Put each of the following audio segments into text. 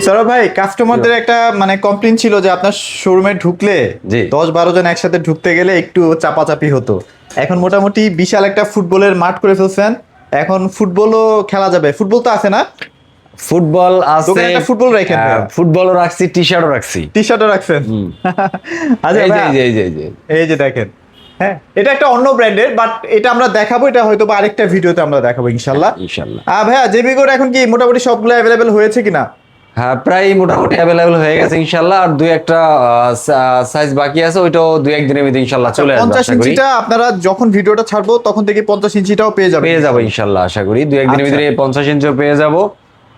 সৌরভ ভাই, কাস্টমারদের একটা মানে কমপ্লেইন ছিল যে আপনার শোরুমে ঢুকলে জি। 10-12 জন একসাথে ঢুকতে গেলে একটু চাপাচাপি হতো। এখন মোটামুটি বিশাল একটা ফুটবলের মাঠ করে ফেলছেন। এখন ফুটবলও খেলা যাবে। ফুটবল তো আছে না? ফুটবল আছে, দোকানে একটা ফুটবল রাখেন ভাইয়া। ফুটবলও রাখছি, টি শার্টও রাখছি। টি শার্টও রাখছেন। আচ্ছা এই যে ভাইয়া, এই যে এই যে এই যে। এই যে দেখেন, হ্যাঁ এটা একটা অন্য ব্র্যান্ডের, বাট এটা আমরা দেখাবো, এটা হয়তো বা আরেকটা ভিডিওতে আমরা দেখাবো ইনশাল্লাহ। ইনশাআল্লাহ। ভাইয়া জেবিগোর এখন কি মোটামুটি সবগুলো অ্যাভেলেবেল হয়েছে কিনা? হ্যাঁ, প্রায় মোটামুটি অ্যাভেলেবল হয়ে গেছে ইনশাআল্লাহ। আর দুই একটা সাইজ বাকি আছে, ওইটাও দুই একদিনের মধ্যে ইনশাআল্লাহ চলে আসবে 50 আশা করি। ইঞ্চিটা আপনারা যখন ভিডিওটা ছাড়বো তখন থেকে 50 ইঞ্চিটাও পেয়ে যাবেন। পেয়ে যাবো ইনশাআল্লাহ আশা করি, দুই একদিনের আচ্ছা। ভিতরে 50 ইঞ্চিও পেয়ে যাব।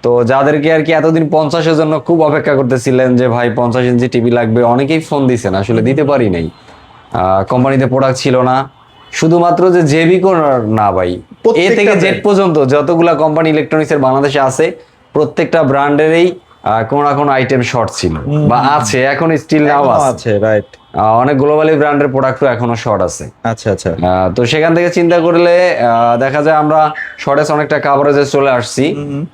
তো যাদেরকে আর কি এতদিন 50-এর জন্য খুব অপেক্ষা করতেছিলেন যে ভাই 50 ইঞ্চি টিভি লাগবে, অনেকেই ফোন দিয়েছেন, আসলে দিতে পারি নাই। কোম্পানিতে প্রোডাক্ট ছিল না, শুধুমাত্র যে জেবিকো না ভাই, এ প্রত্যেকটা থেকে জেড brand। পর্যন্ত যতগুলা কোম্পানি ইলেকট্রনিক্সের বাংলাদেশে আছে, প্রত্যেকটা ব্র্যান্ডেরই কোনো না কোনো আইটেম শর্ট ছিল বা আছে, এখন স্টিল নাও এখনো আছে। আছে, রাইট। অনেক গ্লোবালি ব্র্যান্ডের প্রোডাক্টও এখনো শর্ট আছে। আচ্ছা আচ্ছা। তো সেখান থেকে চিন্তা করলে দেখা যায় আমরা শর্টেজ অনেকটা কাভারেজে চলে আসছি।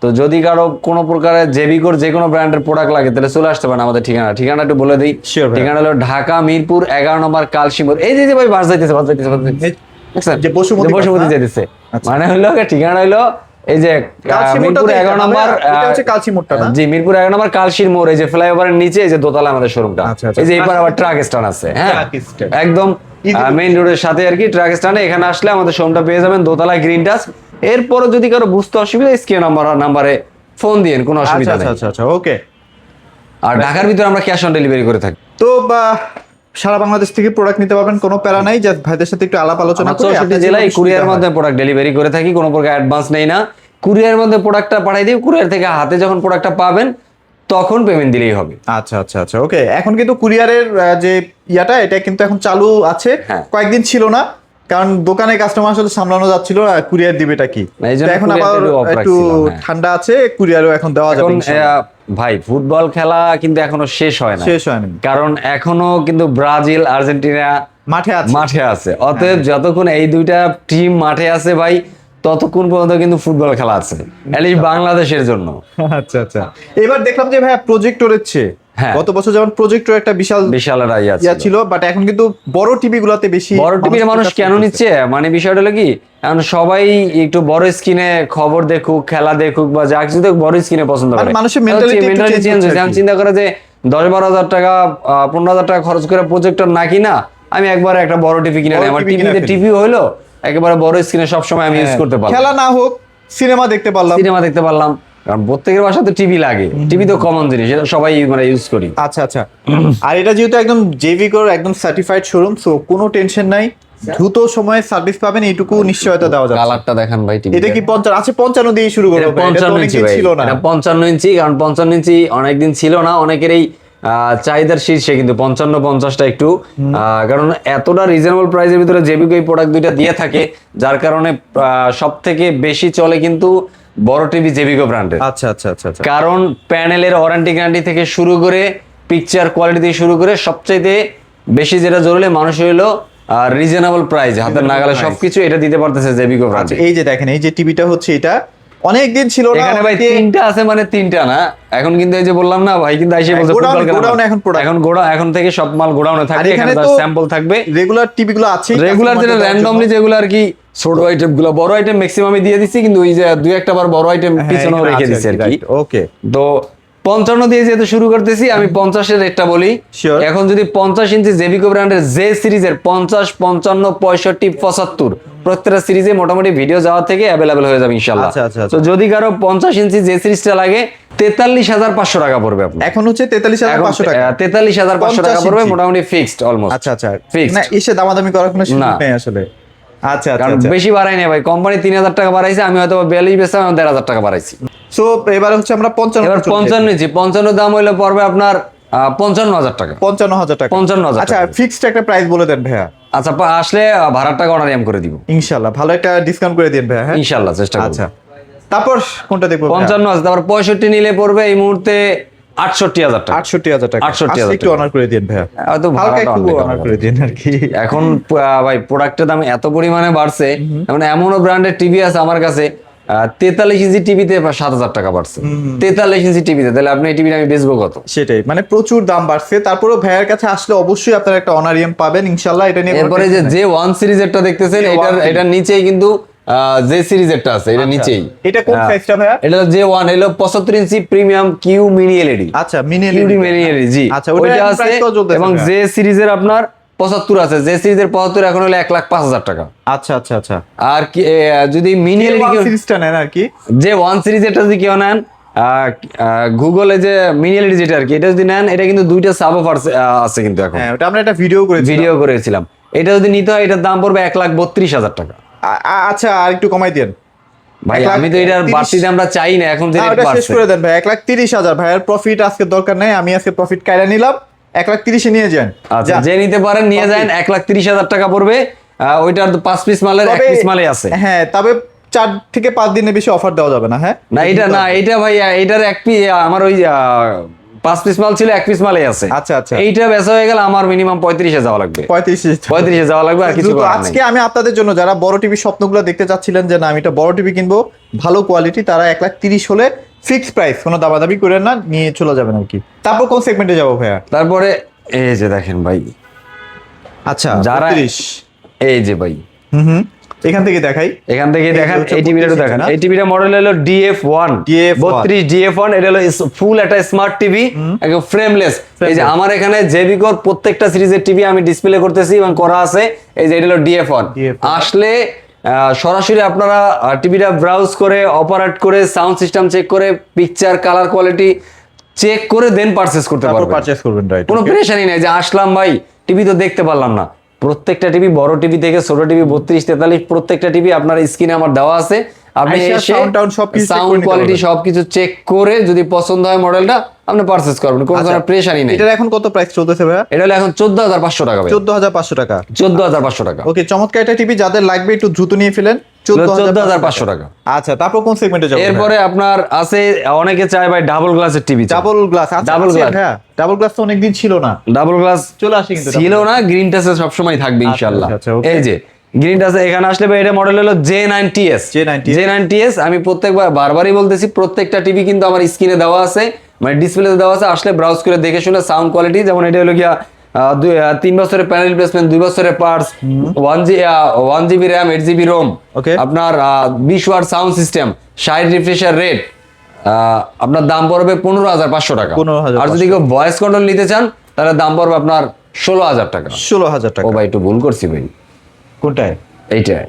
তো যদি কারো কোনো প্রকারের জেবিকোর যে কোনো ব্র্যান্ডের প্রোডাক্ট লাগে তাহলে চলে আসতে পারেন আমাদের ঠিকানা একটু বলে দিই। Sure ভাই। ঠিকানা হলো ঢাকা মিরপুর 11 নম্বর কালশিমুর। এই যে ভাই বাস যাইতেছে দেখছেন? যে বসুমতী বাস বসুমতী না? যাইতেছে, আচ্ছা। মানে হলো ঠিকানা হলো এই যে কালশিমুরটা মিরপুর তো 11 এটা না নম্বর, ভাইয়া? এটা হচ্ছে কালশিমুরটা না? জি মিরপুর 11 নম্বর কালশির মোড়, এই যে ফ্লাইওভারের নিচে এই যে দোতলা আমাদের শোরুমটা। আচ্ছা, আচ্ছা। এই যে এবার আবার ট্রাক স্ট্যান্ড আছে, হ্যাঁ ট্রাক স্ট্যান্ড। একদম Easy to- মেইন রোডের সাথে আর কি ট্রাক স্ট্যান্ডে। এখানে আসলে আমাদের শোরুমটা পেয়ে যাবেন দোতলা গ্রিন টাচ। এরপরে যদি কারো বুঝতে অসুবিধা, স্ক্রিন নাম্বারে ফোন দিয়েন, কোনো আচ্ছা অসুবিধা আচ্ছা নেই। আচ্ছা আচ্ছা, ওকে। আর ঢাকার ভিতরে আমরা ক্যাশ অন ডেলিভারি করে থাকি। তো সারা বাংলাদেশ থেকে প্রোডাক্ট নিতে পারবেন, কোনো প্যারা নাই। জাস্ট ভাইদের সাথে একটু আলাপ আলোচনা আমরা করে 64 আপনার জেলায় যেভাবে কুরিয়ার সুবিধা মাধ্যমে হয়। প্রোডাক্ট ডেলিভারি করে থাকি, কোনো প্রকার অ্যাডভান্স নেই না। কুরিয়ার মধ্যে প্রোডাক্টটা পাঠাই দিই, কুরিয়ার থেকে হাতে যখন প্রোডাক্টটা পাবেন তখন পেমেন্ট দিলেই হবে। আচ্ছা আচ্ছা আচ্ছা, ওকে। এখন কিন্তু কুরিয়ারের যে ইয়াটা, এটা কিন্তু এখন চালু আছে। হ্যাঁ। কয়েকদিন ছিল না, কারণ দোকানে কাস্টমার আসলে সামলানো যাচ্ছিল না, কুরিয়ার দিবেটা কি। না, এই জন্য তো এখন আবার কুরিয়ারটা একটু off একটু রাখছিলাম, হ্যাঁ। ঠান্ডা আছে, কুরিয়ারও এখন দেওয়া যাবে এখন ইনশাআল্লাহ। ভাই ফুটবল খেলা কিন্তু এখনো শেষ হয় না, শেষ হয়নি, কারণ এখনো কিন্তু ব্রাজিল আর্জেন্টিনা মাঠে আছে। মাঠে আছে। অতএব যতক্ষণ এই দুইটা টিম মাঠে আছে ভাই, ততক্ষণ পর্যন্ত কিন্তু ফুটবল খেলা আছে, অ্যাটলিস্ট বাংলাদেশের জন্য। আচ্ছা আচ্ছা। এবার দেখলাম যে ভাইয়া প্রজেক্টরের চেয়ে হ্যাঁ। গত বছর যেমন প্রজেক্টর একটা বিশাল বিশাল ইয়া ইয়া ছিল, বাট এখন কিন্তু বড় টিভি গুলাতে বেশি বড় টিভির মানুষ focus কেন করতেছে। নিচ্ছে, মানে বিষয়টা হলো কি, এখন সবাই একটু বড় স্ক্রিনে খবর দেখুক, খেলা দেখুক বা যা কিছু দেখুক, বড় স্ক্রিনে পছন্দ মানে করে। মানুষের mentality একটু মেন্টালিটি change চেঞ্জ হচ্ছে হয়েছে। আর এখন কি। চিন্তা করে যে 10-12 হাজার টাকা 15 হাজার টাকা খরচ করে প্রজেক্টর না কিনা, আমি একবার একটা বড় টিভি কিনে বড় নেই, আমার TV কিনে টিভিতে ফেলি। টিভি হইলো একেবারে বড় স্ক্রিনে সবসময় আমি ইউজ করতে পারলাম, খেলা না হোক, সিনেমা দেখতে পারলাম। সিনেমা দেখতে পারলাম। কারণ প্রত্যেকের বাসাতে টিভি লাগে, টিভি তো কমন জিনিস, এটা সবাই মানে ইউজ করি। আচ্ছা আচ্ছা। আর এটা যেহেতু একদম জেভিকোর একদম সার্টিফাইড শোরুম, সো কোনো টেনশন নাই, দ্রুত সময়ে সার্ভিস পাবেন, এইটুকু নিশ্চয়তা দেওয়া যাচ্ছে। কালারটা দেখান ভাই টিভি। এটা কি 50 আছে? 55 দিয়ে শুরু করবো। এটা 55 ইঞ্চি ভাই, ছিল না। এটা 55 ইঞ্চি, কারণ 55 ইঞ্চি অনেকদিন ছিল না, অনেকেরই চাহিদার শীর্ষে কিন্তু 55-50টা একটু কারণ এতটা রিজনেবল প্রাইসের ভিতরে জেবিকো এই প্রোডাক্ট দুইটা দিয়ে থাকে, যার কারণে সব থেকে বেশি চলে কিন্তু বড় টিভি জেবিকো ব্র্যান্ডের। আচ্ছা আচ্ছা আচ্ছা আচ্ছা। কারণ প্যানেলের ওয়ারেন্টি গ্যারান্টি থেকে শুরু করে পিকচার কোয়ালিটি থেকে শুরু করে সবচাইতে বেশি যেটা জরুরি মানুষ হইলো রিজনেবল প্রাইস, হাতের নাগালে price। সবকিছু এটা দিতে পারতেছে জেবিকো ব্র্যান্ড। আচ্ছা, এই যে দেখেন, এই যে টিভিটা হচ্ছে, এটা অনেকদিন ছিল না। এখানে ভাই অনেকে- তিনটা আছে, মানে তিনটা না, এখন কিন্তু এই যে বললাম না ভাই, কিন্তু আইসে বলছে গোডাউনে- ফুটবল খেলা গোডাউনে মাঠ। এখন product। এখন এখন থেকে সব মাল গোডাউনে থাকবে, এখানে এখানে তো স্যাম্পল থাকবে। রেগুলার টিভি গুলো আছে, রেগুলার যেটা র্যান্ডমলি যেগুলো আর কি ছোট আইটেম গুলো, বড় আইটেম ম্যাক্সিমামই দিয়ে দিচ্ছি, কিন্তু ওই যে দুই একটা বার বড় আইটেম পিছনেও রেখে দিচ্ছি আর কি। ওকে। তো 55 দিয়ে যেহেতু শুরু করতেছি, আমি 50-এর রেটটা বলি। Sure. এখন যদি 50 ইঞ্চি জেবিকো ব্র্যান্ডের যে সিরিজের 50, 55, 65, 75 প্রত্যেকটা সিরিজে মোটামুটি ভিডিও যাওয়া থেকে অ্যাভেলেবেল হয়ে যাবে ইনশাআল্লাহ। আচ্ছা, আচ্ছা, আচ্ছা। তো যদি কারো 50 ইঞ্চি যে সিরিজটা লাগে 43,500 টাকা পড়বে আপনার। এখন হচ্ছে 43,500 টাকা। 43,500 টাকা 50 পড়বে, ইঞ্চি। মোটামুটি ফিক্সড অলমোস্ট। আচ্ছা আচ্ছা, Fixed। না এসে দামাদামি করার কোনো সুযোগ না। নেই আসলে। আচ্ছা আচ্ছা কারণ আচ্ছা। বেশি বাড়াই নাই ভাই, কোম্পানি 3,000 টাকা বাড়াইছে, আমি হয়তো 42 বেচলাম, আমি 1,500 টাকা বাড়াইছি। সো এবার হচ্ছে আমরা 55 এবার 55 ইঞ্চি 55 দাম হইলে পড়বে আপনার 55,000 টাকা। 55,000 টাকা। 55,000 আচ্ছা, টাকা। ফিক্সড একটা প্রাইস বলে দেন ভাইয়া। আচ্ছা আসলে ভাড়ার টাকা অনারিয়াম করে দিব ইনশাআল্লাহ ভালো একটা ডিসকাউন্ট করে দিন ভাইয়া। হ্যাঁ ইনশাআল্লাহ, চেষ্টা করব। আচ্ছা, তারপর কোনটা দেখবো? 55 আছে, তারপর 65 নিলে পড়বে এই মুহূর্তে 68,000 টাকা। 68,000 টাকা। 68,000 একটু অনার করে দিন ভাইয়া, হয়তো হালকা ভাড়াটা একটু অনেক অনার হবে। করে দিন আর কি। এখন ভাই প্রোডাক্টের দাম এত পরিমাণে বাড়ছে, মানে এমনও ব্র্যান্ডের টিভি আছে আমার কাছে 43 ইঞ্চি টিভিতে 7,000 টাকা বাড়ছে। 43 ইঞ্চি টিভিতে, তাহলে আপনি এই টিভিটা আমি বেচবো কত? সেটাই, মানে প্রচুর দাম বাড়ছে। তারপরেও ভাইয়ের কাছে আসলে অবশ্যই আপনারা একটা অনারিয়াম পাবেন ইনশাআল্লাহ। এটা নিয়ে এরপরে যে ওয়ান সিরিজেরটা দেখতেছেন, এটার নিচেই কিন্তু যে সিরিজেরটা আছে, এটা নিচেই। এটা কোন সাইজটা ভাইয়া? এটা যে ওয়ান এলো 75 ইঞ্চি প্রিমিয়াম কিউ মিনি এলইডি। আচ্ছা, মিনি কিউডি মিনি এলইডি, জি। আচ্ছা, ওইটা আছে। এবং যে সিরিজের আপনার 75 আছে, যে সিরিজের 75 এখন হলো 1,05,000 টাকা। আচ্ছা আচ্ছা আচ্ছা। আর কি যদি মিনি এলইডি সিরিজটা নেন আর কি, যে ওয়ান সিরিজ এটা যদি কেউ নেন, গুগলে যে মিনি এলইডি যেটা আর কি, এটা যদি নেন, এটা কিন্তু দুইটা সাব অফার আছে কিন্তু এখন। হ্যাঁ, ওটা আমরা একটা ভিডিও করেছিলাম। এটা যদি নিতে হয়, এটার দাম পড়বে 1,32,000 টাকা। আচ্ছা, আর একটু কমাই দেন ভাই। আমি তো এটার বাড়তি দামটা চাই না এখন, যে রেট বাড়ছে। শেষ করে দেন ভাই, 1,30,000। ভাইয়ের প্রফিট আজকে দরকার নাই, আমি আজকে প্রফিট কাইরা নিলাম, 1,30,000 নিয়ে যান। আচ্ছা, যে নিতে পারেন নিয়ে যান, 1,30,000 টাকা পড়বে। ওইটার 5 পিস মালের 1 পিস মালে আছে। হ্যাঁ, তবে 4 থেকে 5 দিনের বেশি অফার দেওয়া যাবে না। হ্যাঁ, না এটা ভাই, এটার এক পিস আমার ওই 5 পিস মাল ছিল, 1 পিস মালে আছে। আচ্ছা আচ্ছা, এইটা বেচা হয়ে গেল, আমার মিনিমাম 35-এ যাওয়া লাগবে। 35-এ যাওয়া লাগবে, আর কিছু করার নাই। আজকে আমি আপনাদের জন্য যারা বড় টিভি স্বপ্নগুলো দেখতে চাচ্ছিলেন যে না আমি একটা বড় টিভি কিনবো ভালো কোয়ালিটি, তারা 1,30,000 হলে ফিক্সড প্রাইস, কোনো দামাদামি করেন না, নিয়ে চলে যাবেন আর কি। তারপর কোন সেগমেন্টে যাবো ভাইয়া? তারপরে এই যে দেখেন ভাই, আচ্ছা, যারা 32, এই যে ভাই, হুম, এখান থেকে দেখাই, এখান থেকে দেখেন। এই টিভিটা দেখেন, না? এই টিভিটা মডেল হলো DF1 32 DF1। এটা হলো ফুল একটা স্মার্ট টিভি, একদম ফ্রেমলেস। এই যে আমার এখানে জেবিকোর প্রত্যেকটা সিরিজের টিভি আমি ডিসপ্লে করতেছি এবং করা আছে। এই যে এটা হলো DF1। আসলে সরাসরি আপনারা টিভিটা ব্রাউজ করে, অপারেট করে, সাউন্ড সিস্টেম চেক করে, পিকচার কালার কোয়ালিটি চেক করে দেন পারচেজ করতে পারবেন। পারচেজ করবেন, রাইট। কোনো প্রেশারই নাই যে আসলাম ভাই টিভি তো দেখতে পারলাম না। প্রত্যেকটা টিভি, বড় টিভি থেকে ছোট টিভি 32-43, প্রত্যেকটা টিভি আপনার স্ক্রিনে আমার দেওয়া আছে। আপনি সাউন্ড কোয়ালিটি সবকিছু চেক করে যদি পছন্দ হয় মডেলটা, আপনি পারচেজ করবেন, কোনো ধরনের প্রেশারই নেই। এটা এখন কত প্রাইস চলতেছে ভাইয়া? এটা হলো এখন 14,500 টাকা। 14,500 টাকা। 14,500 টাকা। ওকে, চমৎকার একটা টিভি, যাদের লাগবে একটু দ্রুত নিয়ে ফেলেন। 14,500 টাকা। আচ্ছা, তারপর কোন সেগমেন্টে যাব? এরপরে আপনার আছে, অনেকে চায় ভাই ডাবল গ্লাসের TV. Double glass, double glass, হ্যাঁ, ডাবল গ্লাস তো অনেকদিন ছিল না। ডাবল গ্লাস চলে আসে কিন্তু, ছিল না, গ্রিন টাচে সব সময় থাকবে ইনশাআল্লাহ। এই যে গ্রিন টাচে এখানে আসলে ভাই, এটা মডেল হলো J9TS। J9TS আমি প্রত্যেকবার বারবারই বলতেছি, প্রত্যেকটা টিভি কিন্তু আমার স্ক্রিনে দেওয়া আছে, মানে ডিসপ্লেতে দেওয়া আছে। আসলে ব্রাউজ করে দেখে শুনে সাউন্ড কোয়ালিটি, যেমন এটা হলো গিয়া 3 বছরের প্যানেল রিপ্লেসমেন্ট, 2 বছরের parts, 1 GB RAM, 8 GB ROM, আপনার 20 watt sound system, 60 refresher rate. আপনার দাম পড়বে 15,500 টাকা। আর যদি কেউ ভয়েস কন্ট্রোল নিতে চান, তাহলে দাম পড়বে আপনার 16,000 টাকা। 16,000 টাকা। ও ভাই, একটু ভুল করছি ভাই। কোনটায়? এইটাই।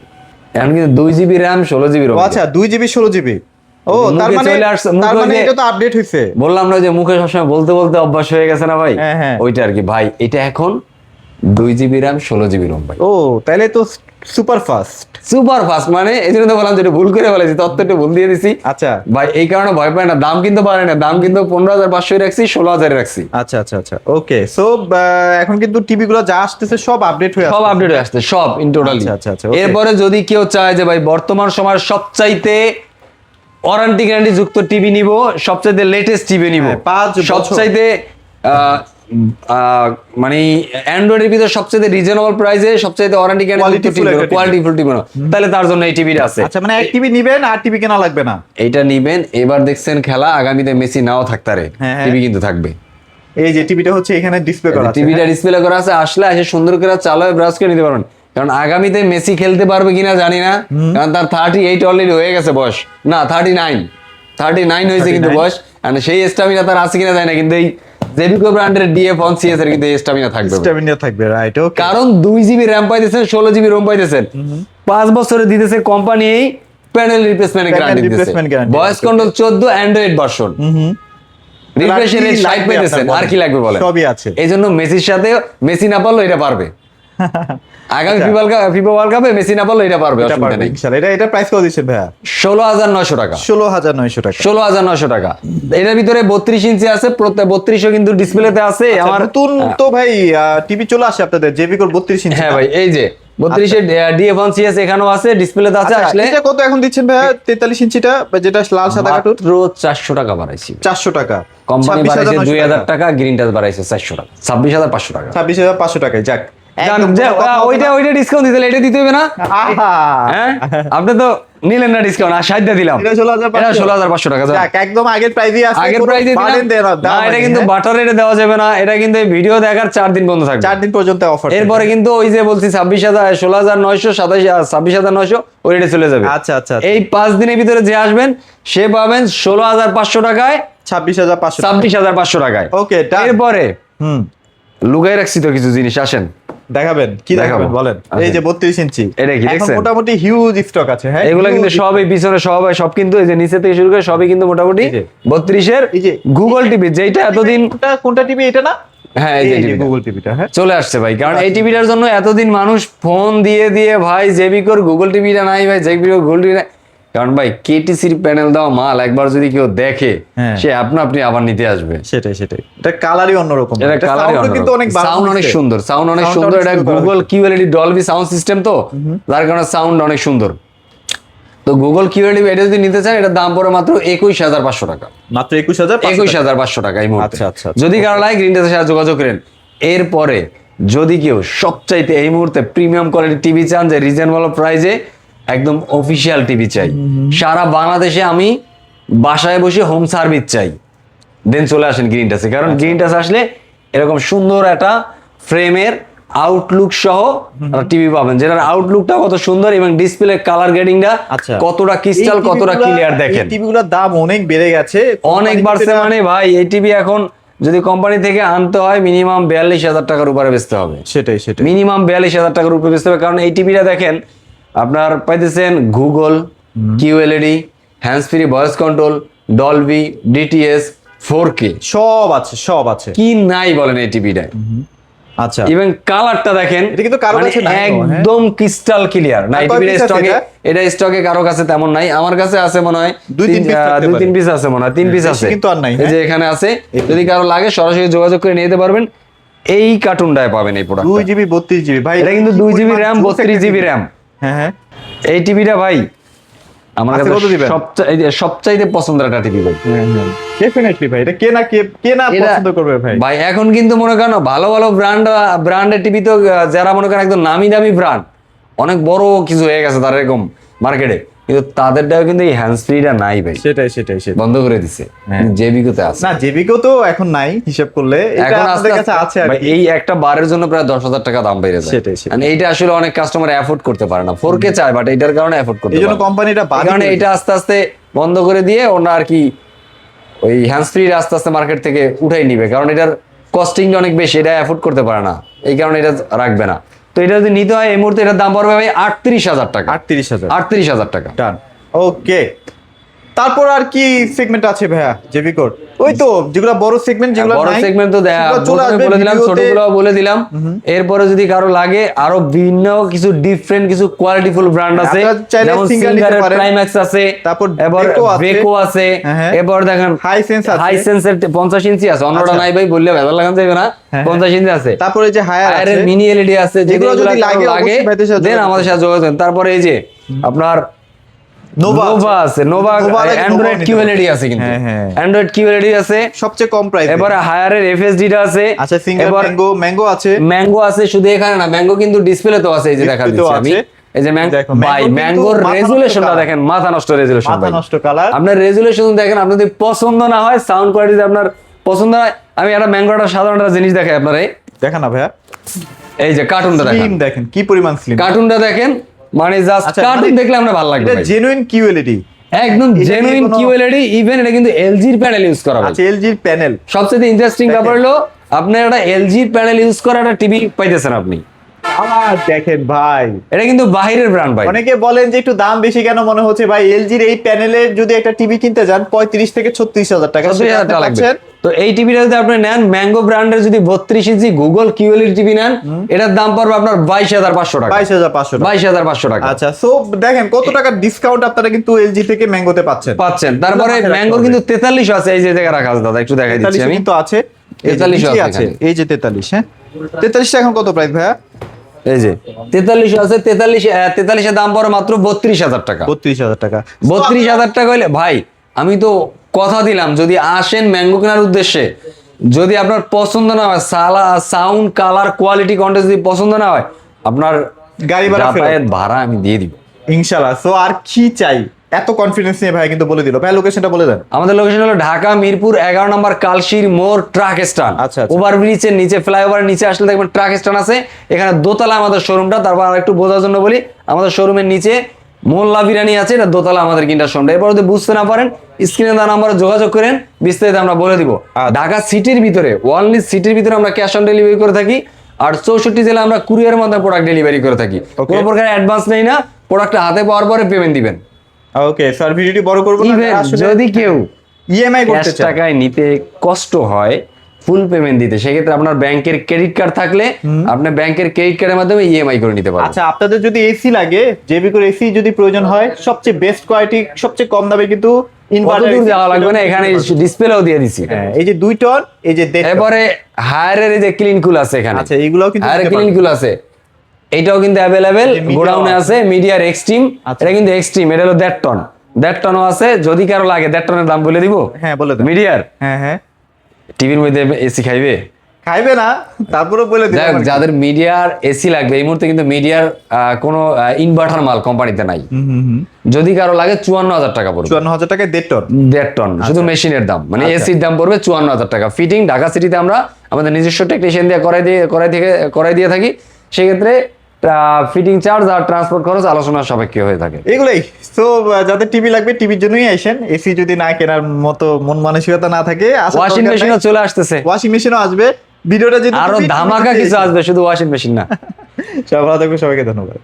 এখন কিন্তু 2 জিবি র্যাম, 16 জিবি রোম। আচ্ছা, 2 জিবি 16 জিবি। ও, তার মানে এটা তো আপডেট হইছে। বললাম না যে মুখে সবসময় বলতে বলতে অভ্যাস হয়ে গেছে না ভাই, ওইটা আর কি ভাই। এটা এখন 2 জিবি র্যাম, 16 জিবি রোম ভাই। ও, তাহলে তো সুপার ফাস্ট। সুপার ফাস্ট, মানে এই জন্য তো বললাম যে ভুল করে ফেলেছি, তথ্যটা ভুল দিয়ে দিছি। আচ্ছা ভাই, এই কারণে ভয় পায় না, দাম কিন্তু বাড়ে না, দাম কিন্তু 15,500 রাখছি, 16,000 রাখছি। আচ্ছা আচ্ছা আচ্ছা, ওকে। সো এখন কিন্তু টিভি গুলো যা আসতেছে সব আপডেট হয়ে আসছে, সব ইন টোটালি। আচ্ছা আচ্ছা। এরপরে যদি কেউ চায় যে ভাই বর্তমান সময়ের সবচাইতে ওয়ারেন্টি গ্যারান্টি যুক্ত টিভি নিব, সবচাইতে লেটেস্ট টিভি নিব, 5 বছর, সবচাইতে মানে অ্যান্ড্রয়েডের ভিতরে সবচেয়ে রিজনেবল প্রাইসে, সবচেয়ে warranty guarantee quality full TV, তাহলে তার জন্য এই টিভিটা আছে। আচ্ছা, মানে এক টিভি নিবেন আর টিভি কেনা লাগবে না, এইটা নিবেন। এবার দেখছেন খেলা, আগামীতে মেসি নাও থাকতে পারে, টিভি কিন্তু থাকবে। এই যে টিভিটা হচ্ছে এখানে ডিসপ্লে করা আছে, টিভিটা ডিসপ্লে করা আছে, আসলে এসে সুন্দর করে চালায় ব্রাউজ করে নিতে পারবেন। কারণ আগামীতে মেসি খেলতে পারবে কিনা জানি না, কারণ তার 38 অলরেডি হয়ে গেছে বয়স, না 39 হয়েছে কিন্তু বয়স। মানে সেই স্টামিনা তার আছে কিনা জানি না, কিন্তু এই জেবিকো ব্র্যান্ডের DF1 CS এর কিন্তু স্টামিনা থাকবে, রাইট। ওকে, কারণ 2 জিবি র‍্যাম পাইতেছেন, 16 জিবি রোম পাইতেছেন, 5 বছরে দিতেছে কোম্পানি এই প্যানেল রিপ্লেসমেন্ট গ্যারান্টি দিতেছে, voice control 14 Android version, refresh rate 60 পাইতেছেন, আর কি লাগবে বলেন? সবই আছে। এইজন্য মেসির সাথে, মেসি না পারলো এটা পারবে, আগামী ফিফা ওয়ার্ল্ড কাপে মেসি না পারলো এটা পারবে, অসুবিধা নেই ইনশাআল্লাহ। এটা প্রাইস কত দিচ্ছেন ভাইয়া? 16,900 টাকা। 16,900 টাকা। 16,900 টাকা। এটার ভিতরে 32 ইঞ্চি আছে, প্রত্যেক 32ও কিন্তু ডিসপ্লেতে আছে। আমার নতুন তো ভাই টিভি চলে আসে আপনাদের জেবিকোর 32 ইঞ্চি। হ্যাঁ ভাই, এই যে 32 এর DF1 CS এখানেও আছে, ডিসপ্লেতে আছে। আসলে এটা কত এখন দিচ্ছেন ভাইয়া? 43 ইঞ্চিটা যেটা লাল সাদা কার্টুন, মাত্র 400 টাকা বাড়াইছি। 400 টাকা। কোম্পানি বাড়াইছে 2,000 টাকা, গ্রিন টাচ বাড়াইছে 400 টাকা, 26,500 টাকা। 26,500 টাকায়। যাক, একদম যে, কোনো কথা হবে ওইটা না। ওইটা ডিসকাউন্ট দিতে এটা দিতে হবে না আহা। হ্যাঁ আপনি তো নিলেন না ডিসকাউন্ট আর 60 দিয়ে দিলাম এটা 16,500 এটা 16,500 টাকা যান। যাক, একদম আগের প্রাইসই আছে, আগের কোনো প্রাইসে বাড়েন দেন না, না এটা কিন্তু বাটার রেটে দেওয়া যাবে না, এটা কিন্তু এই ভিডিও দেখার 4 দিন বন্ধ থাকবে। 4 দিন পর্যন্ত অফার। এরপরে কিন্তু ওই যে বলছি 26,000 16,900 26,900 ওই রেটে চলে যাবে। আচ্ছা আচ্ছা, এই 5 দিনের ভিতরে যে আসবেন সে পাবেন 16,500 টাকায় 26,500। 26,500 টাকায়। ওকে, এরপরে হুম, লুকাই রাখছি তো কিছু জিনিস, আসেন দেখাবেন কি দেখাবেন দেখাবো। বলেন। আচ্ছা। এই যে 32 ইঞ্চি, এটা কি এখন দেখছেন? মোটামুটি হিউজ স্টক আছে। হ্যাঁ, এগুলো কিন্তু huge সব এই পিছনে সব কিন্তু এই যে নিচে থেকে শুরু করে সবই কিন্তু মোটামুটি এই যে। 32 এর এই যে। গুগল টিভি, যেটা এতদিন কোনটা টিভি এটা না? হ্যাঁ এই যে টিভিটা গুগল টিভিটা। হ্যাঁ, চলে আসছে ভাই, কারণ এই টিভিটার জন্য এতদিন মানুষ ফোন দিয়ে দিয়ে ভাই জেবিকোর গুগল টিভিটা নাই ভাই, জেবিকোর গুগল টিভি নাই, কারণ ভাই কেটিসির প্যানেল দেওয়া মাল একবার যদি কেউ দেখে হ্যাঁ। সে আপনি আবার নিতে আসবে। সেটাই। এটা কালারই অন্যরকম, এটা কালারই sound ও কিন্তু অনেক ভালো সাউন্ড অনেক হচ্ছে। সুন্দর, সাউন্ড অনেক Sound সুন্দর, অনেক এটা সুন্দর করা Google QLED Dolby sound system তো, যার কারণে সাউন্ড অনেক সুন্দর। তো গুগল কিউএলইডি এটা যদি নিতে চান এটার দাম পড়ে মাত্র 21,500 টাকা, মাত্র 21,500 21,500 টাকা এই মুহূর্তে। আচ্ছা, আচ্ছা, আচ্ছা। যদি কারো লাগে গ্রিন টেসের সাথে যোগাযোগ করেন। এরপরে যদি কেউ সবচাইতে এই মুহূর্তে প্রিমিয়াম কোয়ালিটি টিভি চান, যে রিজনেবল প্রাইসে একদম অফিসিয়াল টিভি চাই, সারা বাংলাদেশে আমি বাসায় বসে হোম সার্ভিস চাই, দেন চলে আসেন গ্রিন টাসে। কারণ গ্রিন টাস আসলে এরকম সুন্দর একটা ফ্রেমের আউটলুক সহ টিভি পাবেন, যেটার আউটলুকটা কত সুন্দর এবং ডিসপ্লে কালার গ্রেডিংটা আচ্ছা। কতটা ক্রিস্টাল, কতটা ক্লিয়ার দেখেন। টিভিগুলোর দাম অনেক বেড়ে গেছে, অনেক বাড়ছে মানে ভাই এই টিভি এখন যদি কোম্পানি থেকে আনতে হয় মিনিমাম 42,000 টাকার উপরে বেচতে হবে, সেটাই। মিনিমাম 42,000 টাকার উপরে বেচতে হবে। কারণ এই টিভিটা দেখেন আপনার পাইতেছেন Google QLED, hands free voice control, Dolby, DTS, 4K সব আছে। কি নাই বলেন এই টিভিটায়। আচ্ছা, ইভেন কালারটা দেখেন, এটা কিন্তু কারো মানে কাছে নাই, হ্যাঁ। একদম ক্রিস্টাল ক্লিয়ার। না এই কয় টিভির piece আছে স্টকে, এটা? এটা স্টকে কারো কাছে তেমন নাই, আমার কাছে আছে মনে হয় 2-3 piece থাকতে পারে। 2-3 পিস আছে মনে হয়, 3 পিস বেশি আছে কিন্তু আর নাই, এই যে হ্যাঁ। এখানে আছে, যদি কারো লাগে সরাসরি যোগাযোগ করে নিয়ে যেতে পারবেন। এই কার্টুনটায় পাবেন এই প্রোডাক্ট, 2GB 32GB ভাই, এটা কিন্তু 2GB র্যাম 32GB র্যাম। হ্যাঁ। এই টিভিটা ভাই আমার আজকে কাছে কত দিবেন? সবচাইতে পছন্দের একটা টিভি ভাই। ডেফিনেটলি ভাই, এটা কে না এটা- পছন্দ করবে ভাই। ভাই এখন কিন্তু মনে করেন ভালো ভালো ব্র্যান্ডের টিভি তো যারা মনে করেন একদম নামি দামি ব্র্যান্ড, অনেক বড় কিছু হয়ে গেছে তার এরকম মার্কেটে, কিন্তু তাদেরটাও কিন্তু এই হ্যান্ডস ফ্রিটা নাই ভাই, সেটাই। বন্ধ করে দিছে। হ্যাঁ। জেবিকোতে আছে, না, জেবিকো তো এখন নাই হিসাব করলে, এটা এখন আমাদের কাছে আছে আর ভাই কি। এই একটা বারের জন্য প্রায় 10,000 টাকা দাম বেড়ে যায়। সেটাই। And এইটা আসলে অনেক কাস্টমার অ্যাফোর্ড করতে পারে না, 4K চায় বাট এইটার কারণে অ্যাফোর্ড করতে এই জন্য পারে না। কোম্পানিটা বাদ এই কারণে এটা আস্তে আস্তে বন্ধ করে দিয়ে ওরা আর কি ওই হ্যান্ডস ফ্রি আস্তে আস্তে মার্কেট থেকে উঠাই নিবে, কারণ এটার কস্টিংটা অনেক বেশি, এটা অ্যাফোর্ড করতে পারে না, এই কারণে এটা রাখবে না। তো এটা যদি নিতে হয় এই মুহূর্তে এটার দাম পড়বে ভাই 38,000 টাকা, 38,000 38,000 টাকা। ডান। ওকে, তারপর আর কি সেগমেন্ট আছে ভাইয়া জেবিকোর? ওই তো যেগুলো বড় সেগমেন্ট, যেগুলো বড় নাই সেগমেন্ট তো সেগুলো চলে আসবে বলে দিলাম, ভিডিওতে। ছোটগুলো বলে দিলাম। এরপরে যদি কারো লাগে আরো ভিন্ন কিছু ডিফারেন্ট কিছু কোয়ালিটিফুল ব্র্যান্ড আছে, আপনারা চাইলে যেমন সিঙ্গার নিতে সিঙ্গারের পারেন। প্রাইম্যাক্স আছে, তারপর এবার বেকো আছে। বেকো আছে, হ্যাঁ। এবার দেখেন Hisense আছে। হাইসেন্সের 50 ইঞ্চি আছে, অন্যটা আচ্ছা। নাই ভাই বললে ভেজাল লাগান যাবে না, হ্যাঁ। 50 ইঞ্চি আছে। তারপরে যে হায়ার আছে, আরে মিনি এলইডি আছে, এগুলো যেগুলো যদি লাগে লাগে অবশ্যই ভাইদের সাথে দেন যোগাযোগ আমাদের সাথে যোগাযোগ করেন। তারপরে এই যে আপনার নোভা আছে, নোভা লাগে, অ্যান্ড্রয়েড নোভা কিউএলইডি আছে, কিন্তু হ্যাঁ। অ্যান্ড্রয়েড কিউএলইডি আছে, সবচেয়ে কম প্রাইস। এবারে হায়ারের এফএসডিটা আছে, আচ্ছা, সিঙ্গার এবার ম্যাঙ্গো আছে। ম্যাঙ্গো আছে, শুধু এখানে না, ম্যাঙ্গো কিন্তু ডিসপ্লে তো আছে, এই যে দেখা ডিসপ্লেতেও দিচ্ছি আমি, আছে। এই যে দেখো, ভাই ম্যাঙ্গো কিন্তু ম্যাঙ্গোর মাথা নষ্ট রেজুলেশনটা colour। দেখেন, মাথা নষ্ট রেজুলেশন, মাথা নষ্ট কালার। আপনার রেজুলেশন দেখেন, আপনার যদি পছন্দ না হয়, সাউন্ড কোয়ালিটি আপনার পছন্দ হয়, আমি একটা ম্যাঙ্গোটা সাধারণ একটা জিনিস দেখাই আপনার, দেখা না ভাইয়া, এই যে কার্টুনটা দেখেন, স্লিম দেখেন কি পরিমাণ স্লিম। কার্টুনটা দেখেন, মানে জাস্ট আচ্ছা, কার্টুন মানে দেখলে আমরা ভালো লাগবে এটা ভাই। জেনুইন কিউএলইডি, একদম এটা জেনুইন নিয়ে কোনো- কিউএলইডি, ইভেন এটা কিন্তু এলজির প্যানেল ইউজ করা হয়। আচ্ছা, এলজির প্যানেল। সবচেয়ে ইন্টারেস্টিং ব্যাপার হলো আপনার একটা এলজির প্যানেল ইউজ করা একটা টিভি পাইতেছেন আপনি, দেখেন ভাই, এটা কিন্তু বাহিরের ব্র্যান্ড ভাই। অনেকে বলেন যে একটু দাম বেশি কেন মনে হচ্ছে ভাই, এলজির এই প্যানেলের যদি একটা টিভি কিনতে যান 35 থেকে 36,000 টাকা, 30,000 টাকা লাগবে। তো এই টিভিটা যদি আপনি নেন ম্যাঙ্গো ব্র্যান্ডের যদি 32 ইঞ্চি গুগল কিউএলইডি টিভি নেন, এটার দাম পড়বে আপনার 22,500 টাকা, 22,500 টাকা। 22,500 টাকা আচ্ছা, সো দেখেন কত টাকা ডিসকাউন্ট আপনারা কিন্তু এলজি থেকে ম্যাঙ্গোতে পাচ্ছেন। তারপরে মাথায় রাখতে ম্যাঙ্গোর হবে। কিন্তু 43 আছে, এই যে জায়গা রাখা আছে দাদা, একটু দেখাই দিচ্ছি 43 আমি। কিন্তু আছে, 43 নিচে আছে আছে, এখানে। এই যে 43, হ্যাঁ 43 টা এখন কত প্রাইস ভাইয়া? এই যে 43 আছে, 43 এর দাম পড়ে মাত্র 32,000 টাকা। 32,000 টাকা। 32,000 টাকা হইলে ভাই আমি তো কথা দিলাম, যদি আসেন ম্যাঙ্গো কেনার উদ্দেশ্যে যদি আপনার পছন্দ না হয়, সাউন্ড, কালার, কোয়ালিটি, কন্টেন্ট যদি পছন্দ না হয়, আপনার গাড়ি ভাড়া ফেরত। যাতায়াত ভাড়া আমি দিয়ে দিব। ইনশাআল্লাহ। সো আর কি চাই, এত কনফিডেন্স নিয়ে ভাই কিন্তু বলে দিল। ভাই লোকেশনটা বলে দেন। আমাদের লোকেশন হলো ঢাকা মিরপুর 11 নম্বর কালশির মোড় ট্রাক স্ট্যান্ড। আচ্ছা, আচ্ছা। ওভারব্রিজের নিচে, ফ্লাইওভারের নিচে আসলে দেখবেন ট্রাক স্ট্যান্ড আছে, এখানে দোতলা আমাদের শোরুমটা। তারপর আর একটু বোঝার জন্য বলি, আমাদের শোরুমের নিচে মোল্লা বিরিয়ানি আছে, এটা দোতলা আমাদের কিনটা শোরুমটা। এরপর যদি বুঝতে না পারেন, স্ক্রিনে দেওয়া নাম্বারে যোগাযোগ করেন, বিস্তারিত আমরা বলে দিব। ঢাকা সিটির ভিতরে, ওনলি সিটির ভিতরে আমরা ক্যাশ অন ডেলিভারি করে থাকি, আর 64 জেলা আমরা কুরিয়ারের মাধ্যমে প্রোডাক্ট ডেলিভারি করে থাকি। কোনো প্রকার অ্যাডভান্স নেই না, প্রোডাক্টটা হাতে পাওয়ার পরে পেমেন্ট দিবেন। ওকে স্যার, ভিডিওটি বড় করব না। Even যদি কেউ ইএমআই করতে ক্যাশ চায়, টাকায় নিতে কষ্ট হয় ফুল পেমেন্ট দিতে, সেক্ষেত্রে আপনার ব্যাংকের ক্রেডিট কার্ড থাকলে আপনি ব্যাংকের ক্রেডিট কার্ডের মাধ্যমে ইএমআই করে নিতে পারবেন। আচ্ছা আপনাদের যদি এসি লাগে, জেবিকোর এসি যদি প্রয়োজন হয়, সবচেয়ে বেস্ট কোয়ালিটি, সবচেয়ে কম দামে কিন্তু ইনভার্টার কতদূর যাওয়া লাগবে না, এখানে ডিসপ্লেও দিয়ে দিছি। হ্যাঁ, এই যে 2 টন, এই যে 1.5 টন। এরপরে হায়ারের এই যে ক্লিন কুল আছে এখানে, আচ্ছা এগুলোও কিন্তু হায়ারের নিতে ক্লিন পারবেন। কুল আছে, এটাও কিন্তু অ্যাভেলেবেল। এই যে Media গোডাউনে আছে। আছে মিডিয়ার এক্সট্রিম, আচ্ছা। এটা কিন্তু এক্সট্রিম, এটা হলো 1.5 টন। 1.5 টনও আছে, যদি কারো লাগে 1.5 টনের দাম বলে দিব। হ্যাঁ বলে দেন। মিডিয়ার হ্যাঁ হ্যাঁ, টিভির মধ্যে এসি খাইবে? খাইবে না, তারপরে বলে দিন। যাই হোক, যাদের মিডিয়ার এসি লাগবে, এই মুহূর্তে কিন্তু মিডিয়ার কোনো ইনভার্টার মাল কোম্পানিতে নাই। যদি কারো লাগে 54,000 টাকা পড়বে। 54,000 টাকায় 1.5 টন। 1.5 টন শুধু মেশিনের দাম, মানে এসির দাম পড়বে 54,000 টাকা। ফিটিং ঢাকা সিটিতে আমরা আমাদের নিজস্ব টেকনিশিয়ান দিয়ে করাই দিয়ে থাকি। সেক্ষেত্রে ফিটিং চার্জ আর ট্রান্সপোর্ট খরচ আলোচনার সাপেক্ষে হয়ে থাকে। এগুলোই। সো যাদের টিভি লাগবে, টিভির জন্যই আসেন। এসি যদি না কেনার মতো মন মানসিকতা না থাকে, ওয়াশিং মেশিনও চলে আসতেছে, ওয়াশিং মেশিনও আসবে। ভিডিওটা যদি আরো ধামাকা কিছু আসবে, শুধু ওয়াশিং মেশিন না। সবাই ভালো থাকবে, সবাইকে ধন্যবাদ।